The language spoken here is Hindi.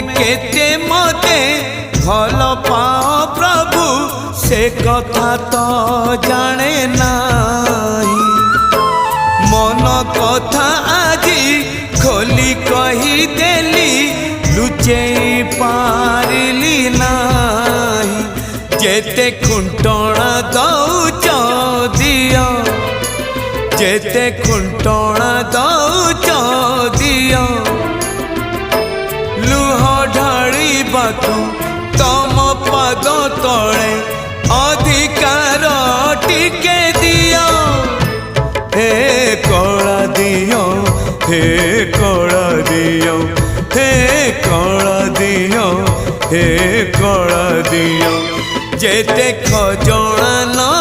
केते मते भल पाओ प्रभु से कथा तो जाने नाही। मन कथा आजी खोली कही देली लुचे पारिली नाही। जेते खुंटणा दौच दियो जेते खुंटणा दौच दियो लुह ढाळिबाकू तम पद तले अधिकार टिके दियो। हे कला दियो हे कला दियो हे कला दियो हे कला दियो। जेते खजना न